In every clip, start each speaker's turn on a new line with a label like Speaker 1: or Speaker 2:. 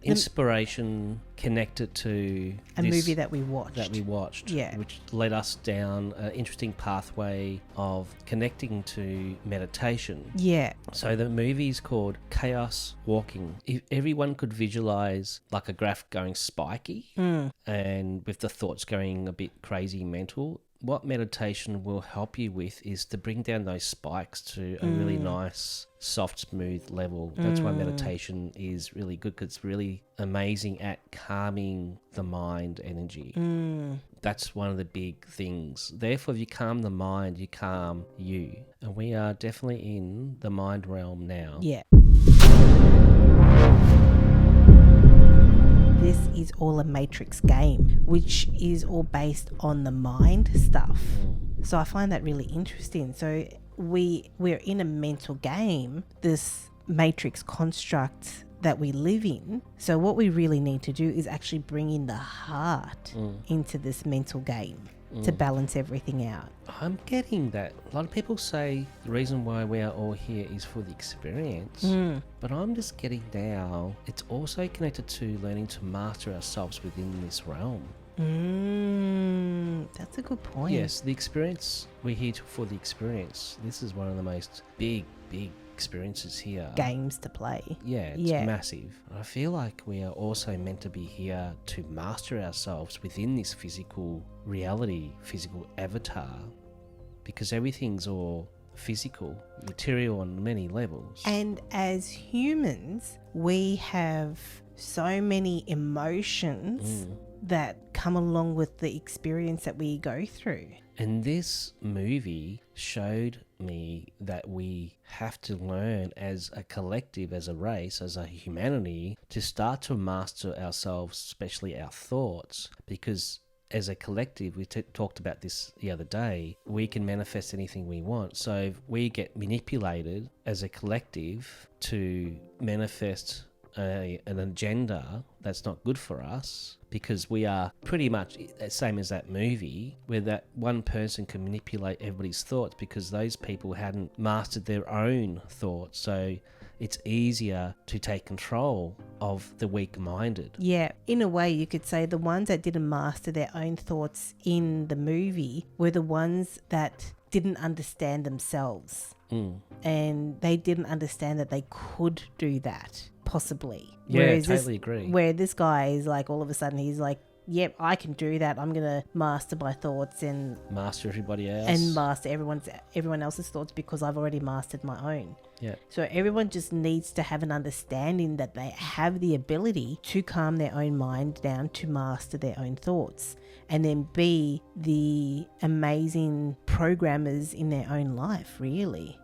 Speaker 1: inspiration connected to
Speaker 2: a movie that we watched. Yeah.
Speaker 1: Which led us down an interesting pathway of connecting to meditation.
Speaker 2: Yeah.
Speaker 1: So the movie's called Chaos Walking. If everyone could visualize like a graph going spiky and with the thoughts going a bit crazy mental, what meditation will help you with is to bring down those spikes to a really nice, soft, smooth level. That's why meditation is really good, because it's really amazing at calming the mind energy. That's one of the big things. Therefore, if you calm the mind, you calm you. And we are definitely in the mind realm now.
Speaker 2: Yeah. This is all a matrix game, which is all based on the mind stuff. So I find that really interesting. So we're in a mental game, this matrix construct that we live in. So what we really need to do is actually bring in the heart into this mental game to balance everything out.
Speaker 1: I'm getting that. A lot of people say the reason why we are all here is for the experience. But I'm just getting now, it's also connected to learning to master ourselves within this realm.
Speaker 2: That's a good point.
Speaker 1: Yes, the experience, we're here for the experience. This is one of the most big experiences here.
Speaker 2: Games to play.
Speaker 1: Yeah, it's massive. I feel like we are also meant to be here to master ourselves within this physical reality, physical avatar, because everything's all physical, material on many levels.
Speaker 2: And as humans, we have so many emotions that come along with the experience that we go through.
Speaker 1: And this movie showed me that we have to learn as a collective, as a race, as a humanity, to start to master ourselves, especially our thoughts, because as a collective, we talked about this the other day, we can manifest anything we want. So if we get manipulated as a collective to manifest an agenda that's not good for us, because we are pretty much the same as that movie, where that one person can manipulate everybody's thoughts because those people hadn't mastered their own thoughts. So it's easier to take control of the weak-minded.
Speaker 2: Yeah, in a way you could say the ones that didn't master their own thoughts in the movie were the ones that didn't understand themselves. And they didn't understand that they could do that, possibly.
Speaker 1: Yeah, totally agree.
Speaker 2: Where this guy is like, all of a sudden he's like, yep, I can do that. I'm going to master my thoughts and
Speaker 1: master everybody else.
Speaker 2: And master everyone else's thoughts because I've already mastered my own.
Speaker 1: Yeah.
Speaker 2: So everyone just needs to have an understanding that they have the ability to calm their own mind down, to master their own thoughts, and then be the amazing programmers in their own life, really.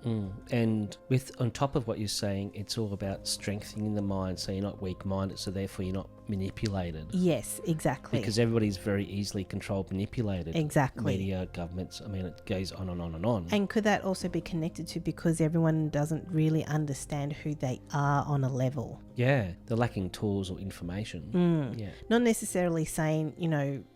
Speaker 1: And on top of what you're saying, it's all about strengthening the mind, so you're not weak-minded, so therefore you're not manipulated.
Speaker 2: Yes, exactly.
Speaker 1: Because everybody's very easily controlled, manipulated.
Speaker 2: Exactly.
Speaker 1: Media, governments, I mean, it goes on and on and on.
Speaker 2: And could that also be connected to because everyone doesn't really understand who they are on a level?
Speaker 1: Yeah, they're lacking tools or information. Yeah.
Speaker 2: Not necessarily saying,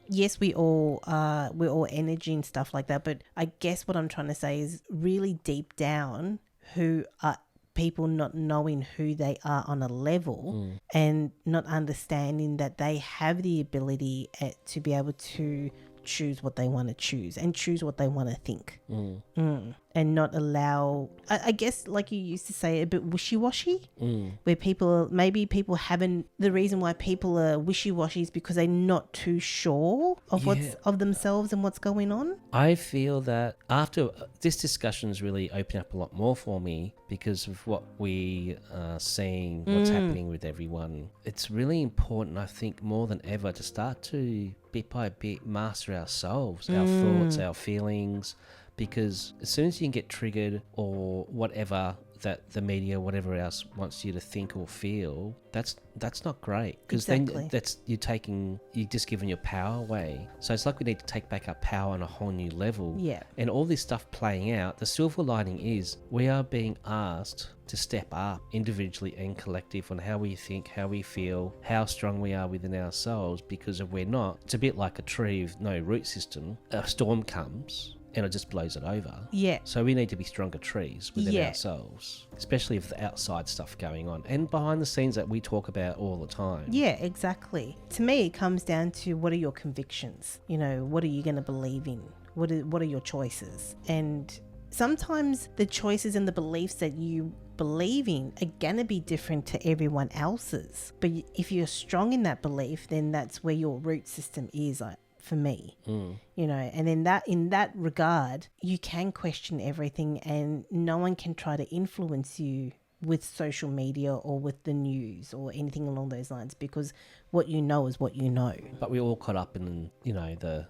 Speaker 2: yes, we're all energy and stuff like that, but I guess what I'm trying to say is really deep down, who are people not knowing who they are on a level and not understanding that they have the ability to be able to choose what they want to choose and choose what they want to think. And not allow, I guess, like you used to say, a bit wishy-washy, where people haven't, the reason why people are wishy-washy is because they're not too sure of what's of themselves and what's going on.
Speaker 1: I feel that after this discussion has really opened up a lot more for me because of what we are seeing, what's happening with everyone. It's really important, I think, more than ever, to start to bit by bit master ourselves, our thoughts, our feelings, because as soon as you can get triggered or whatever that the media, whatever else wants you to think or feel, that's not great, because then you're just giving your power away. So it's like we need to take back our power on a whole new level.
Speaker 2: Yeah.
Speaker 1: And all this stuff playing out, the silver lining is we are being asked to step up individually and collective on how we think, how we feel, how strong we are within ourselves, because if we're not, it's a bit like a tree with no root system. A storm comes and it just blows it over.
Speaker 2: Yeah.
Speaker 1: So we need to be stronger trees within
Speaker 2: Yeah.
Speaker 1: ourselves, especially if the outside stuff going on and behind the scenes that we talk about all the time.
Speaker 2: Yeah, exactly. To me, it comes down to what are your convictions? You know, what are you going to believe in? What are your choices? And sometimes the choices and the beliefs that you believe in are going to be different to everyone else's. But if you're strong in that belief, then that's where your root system is, for me. You know, and then that in that regard, you can question everything and no one can try to influence you with social media or with the news or anything along those lines, because what you know is what you know.
Speaker 1: But we're all caught up in, you know, the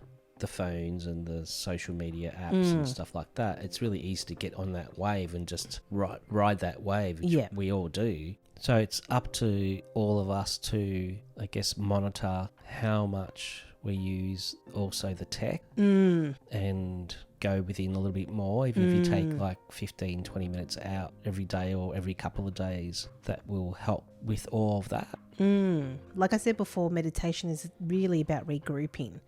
Speaker 1: phones and the social media apps and stuff like that. It's really easy to get on that wave and just ride that wave, which we all do. So it's up to all of us to, I guess, monitor how much we use also the tech and go within a little bit more. Even if you take like 15, 20 minutes out every day or every couple of days, that will help with all of that.
Speaker 2: Like I said before, meditation is really about regrouping.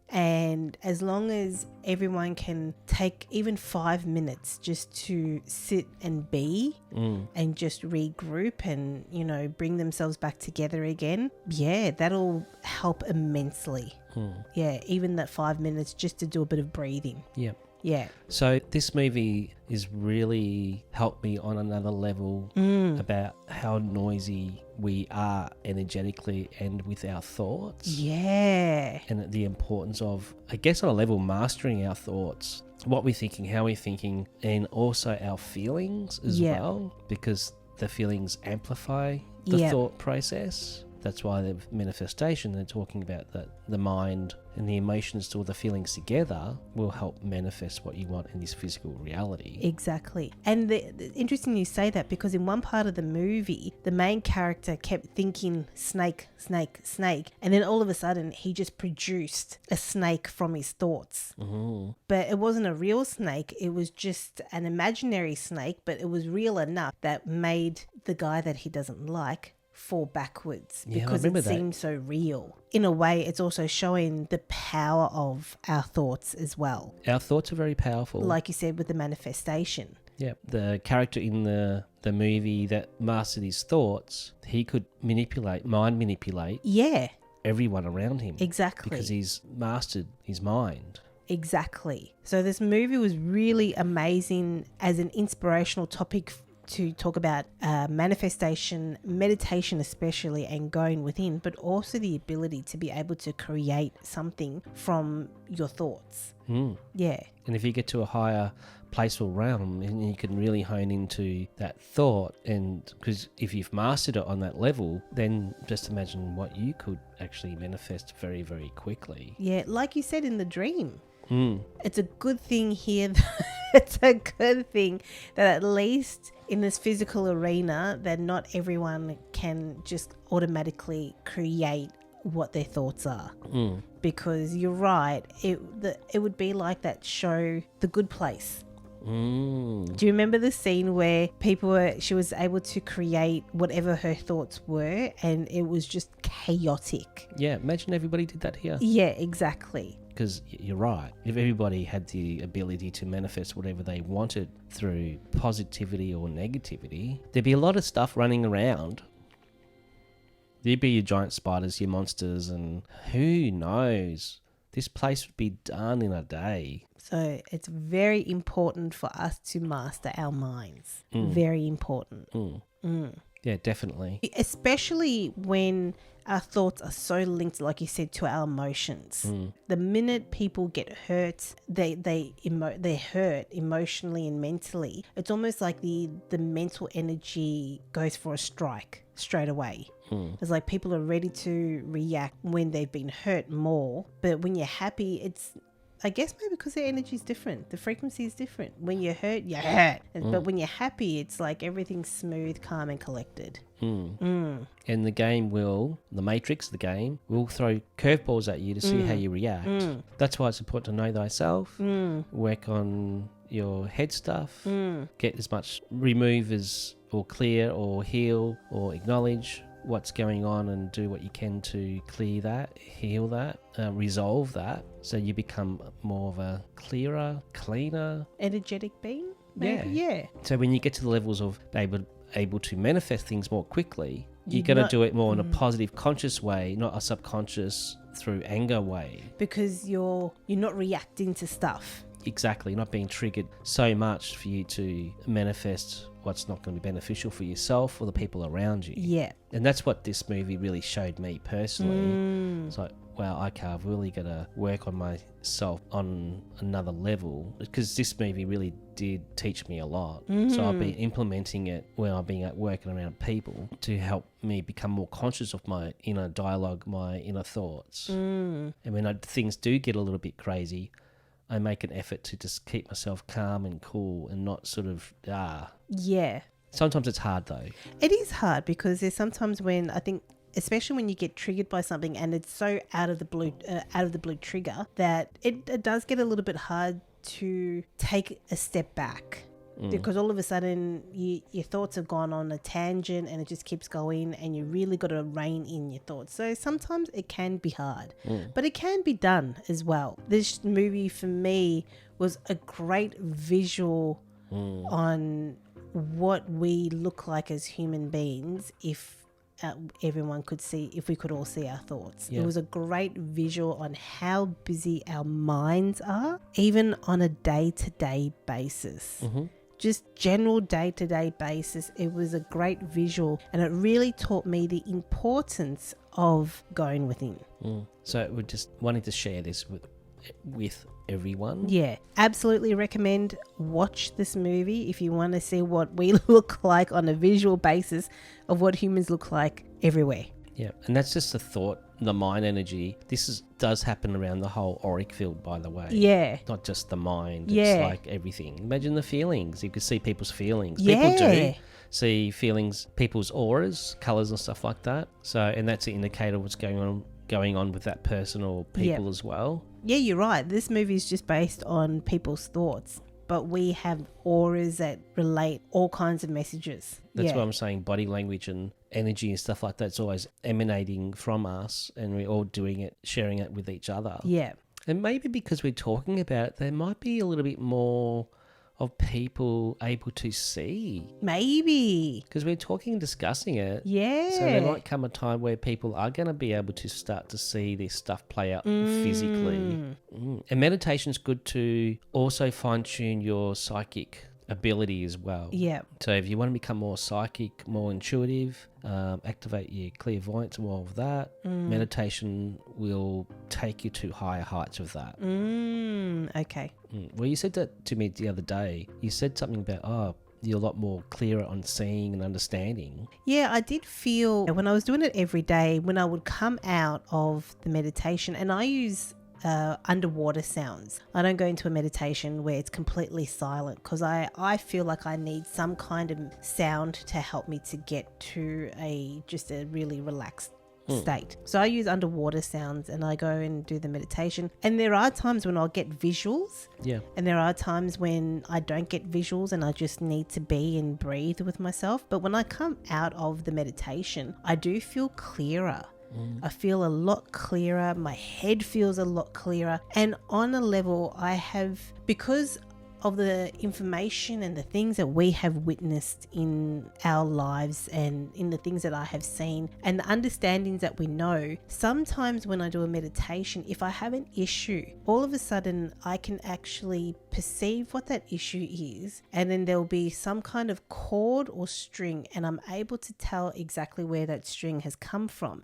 Speaker 2: And as long as everyone can take even 5 minutes just to sit and be and just regroup and, you know, bring themselves back together again, that'll help immensely. Yeah, even that 5 minutes just to do a bit of breathing. Yeah.
Speaker 1: So this movie is really helped me on another level about how noisy we are energetically and with our thoughts.
Speaker 2: Yeah.
Speaker 1: And the importance of, I guess, on a level, mastering our thoughts, what we're thinking, how we're thinking, and also our feelings as well, because the feelings amplify the thought process. That's why the manifestation, they're talking about that the mind and the emotions or the feelings together will help manifest what you want in this physical reality.
Speaker 2: Exactly. And interesting you say that, because in one part of the movie, the main character kept thinking snake, snake, snake. And then all of a sudden, he just produced a snake from his thoughts. But it wasn't a real snake. It was just an imaginary snake, but it was real enough that made the guy that he doesn't like fall backwards, because it seemed so real. In a way, it's also showing the power of our thoughts as well.
Speaker 1: Our thoughts are very powerful.
Speaker 2: Like you said, with the manifestation.
Speaker 1: Yeah, the character in the movie that mastered his thoughts, he could mind manipulate everyone around him.
Speaker 2: Exactly.
Speaker 1: Because he's mastered his mind.
Speaker 2: Exactly. So this movie was really amazing as an inspirational topic to talk about manifestation, meditation especially, and going within, but also the ability to be able to create something from your thoughts. Yeah.
Speaker 1: And if you get to a higher place or realm, and you can really hone into that thought, and because if you've mastered it on that level, then just imagine what you could actually manifest very, very quickly.
Speaker 2: Yeah, like you said in the dream. It's a good thing here. It's a good thing that at least in this physical arena, that not everyone can just automatically create what their thoughts are. Because you're right, it would be like that show, The Good Place. Do you remember the scene where she was able to create whatever her thoughts were, and it was just chaotic?
Speaker 1: Yeah, imagine everybody did that here.
Speaker 2: Yeah, exactly.
Speaker 1: Because you're right. If everybody had the ability to manifest whatever they wanted through positivity or negativity, there'd be a lot of stuff running around. There'd be your giant spiders, your monsters, and who knows? This place would be done in a day.
Speaker 2: So it's very important for us to master our minds. Very important.
Speaker 1: Yeah, definitely.
Speaker 2: Especially when our thoughts are so linked, like you said, to our emotions. The minute people get hurt, they're hurt emotionally and mentally. It's almost like the mental energy goes for a strike straight away. It's like people are ready to react when they've been hurt more. But when you're happy, it's, I guess maybe because the energy is different. The frequency is different. When you're hurt, you're hurt. But when you're happy, it's like everything's smooth, calm and collected.
Speaker 1: And the Matrix, the game, will throw curveballs at you to see how you react. That's why it's important to know thyself, work on your head stuff, get as much, remove as, or clear or heal or acknowledge what's going on and do what you can to clear that, heal that, resolve that, so you become more of a clearer, cleaner,
Speaker 2: energetic being. Maybe? Yeah.
Speaker 1: So when you get to the levels of able to manifest things more quickly, you're going to do it more in a positive, conscious way, not a subconscious through anger way.
Speaker 2: Because you're not reacting to stuff.
Speaker 1: Exactly, not being triggered so much for you to manifest what's not going to be beneficial for yourself or the people around you.
Speaker 2: Yeah.
Speaker 1: And that's what this movie really showed me personally. It's like, wow, okay, I've really got to work on myself on another level, because this movie really did teach me a lot. So I've been implementing it when I've been working around people to help me become more conscious of my inner dialogue, my inner thoughts. And when things do get a little bit crazy, I make an effort to just keep myself calm and cool and not sort of,
Speaker 2: Yeah.
Speaker 1: Sometimes it's hard though.
Speaker 2: It is hard because there's sometimes when I think, especially when you get triggered by something and it's so out of the blue trigger, that it does get a little bit hard to take a step back. Because all of a sudden your thoughts have gone on a tangent and it just keeps going, and you really got to rein in your thoughts. So sometimes it can be hard, but it can be done as well. This movie for me was a great visual on what we look like as human beings if everyone could see, if we could all see our thoughts. It was a great visual on how busy our minds are, even on a day-to-day basis. Just general day-to-day basis. It was a great visual, and it really taught me the importance of going within.
Speaker 1: So we're just wanting to share this with everyone.
Speaker 2: Yeah, absolutely recommend watch this movie if you want to see what we look like on a visual basis of what humans look like everywhere.
Speaker 1: Yeah, and that's just a thought, the mind energy. This does happen around the whole auric field, by the way.
Speaker 2: Yeah.
Speaker 1: Not just the mind.
Speaker 2: Yeah.
Speaker 1: It's like everything. Imagine the feelings. You can see people's feelings.
Speaker 2: Yeah.
Speaker 1: People do see feelings, people's auras, colours and stuff like that. So, and that's an indicator of what's going on with that person or people as well.
Speaker 2: Yeah, you're right. This movie is just based on people's thoughts, but we have auras that relate all kinds of messages.
Speaker 1: That's why I'm saying body language and energy and stuff like that's always emanating from us, and we're all doing it, sharing it with each other.
Speaker 2: Yeah.
Speaker 1: And maybe because we're talking about it, there might be a little bit more of people able to see.
Speaker 2: Maybe.
Speaker 1: Because we're talking and discussing it.
Speaker 2: Yeah.
Speaker 1: So there might come a time where people are going to be able to start to see this stuff play out physically. And meditation's good to also fine-tune your psychic ability as well.
Speaker 2: Yeah.
Speaker 1: So if you want to become more psychic, more intuitive, activate your clairvoyance, more of that, meditation will take you to higher heights of that.
Speaker 2: Okay.
Speaker 1: Well, you said that to me the other day. You said something about, you're a lot more clearer on seeing and understanding.
Speaker 2: Yeah, I did feel when I was doing it every day, when I would come out of the meditation, and I use underwater sounds. I don't go into a meditation where it's completely silent, because I feel like I need some kind of sound to help me to get to just a really relaxed state. So I use underwater sounds and I go and do the meditation. And there are times when I'll get visuals.
Speaker 1: Yeah.
Speaker 2: And there are times when I don't get visuals and I just need to be and breathe with myself. But when I come out of the meditation, I do feel clearer. I feel a lot clearer. My head feels a lot clearer. And on a level because of the information and the things that we have witnessed in our lives and in the things that I have seen and the understandings that we know, sometimes when I do a meditation, if I have an issue, all of a sudden I can actually perceive what that issue is, and then there'll be some kind of cord or string, and I'm able to tell exactly where that string has come from.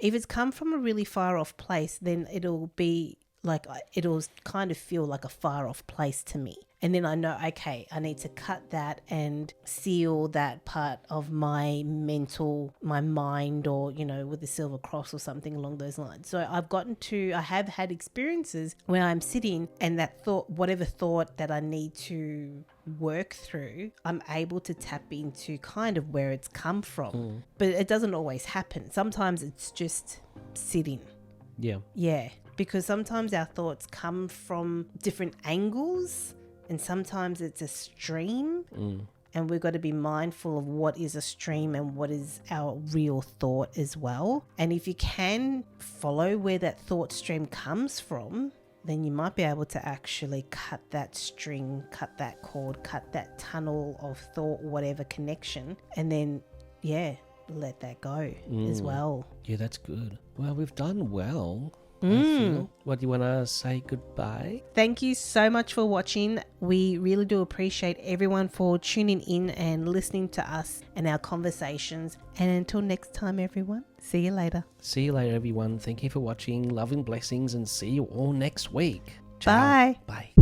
Speaker 2: If it's come from a really far off place, then it'll kind of feel like a far off place to me. And then I know, okay, I need to cut that and seal that part of my mind, or, with the silver cross or something along those lines. So I have had experiences where I'm sitting and that thought, whatever thought that I need to work through, I'm able to tap into kind of where it's come from. But it doesn't always happen. Sometimes it's just sitting.
Speaker 1: Yeah.
Speaker 2: Yeah. Because sometimes our thoughts come from different angles, and sometimes it's a stream and we've got to be mindful of what is a stream and what is our real thought as well. And if you can follow where that thought stream comes from, then you might be able to actually cut that string, cut that cord, cut that tunnel of thought, whatever connection, and then, let that go as well.
Speaker 1: Yeah, that's good. Well, we've done well. I feel. What, do you want to say goodbye?
Speaker 2: Thank you so much for watching. We really do appreciate everyone for tuning in and listening to us and our conversations. And until next time, everyone, see you later.
Speaker 1: See you later, everyone. Thank you for watching. Love and blessings, and see you all next week. Ciao.
Speaker 2: Bye.
Speaker 1: Bye.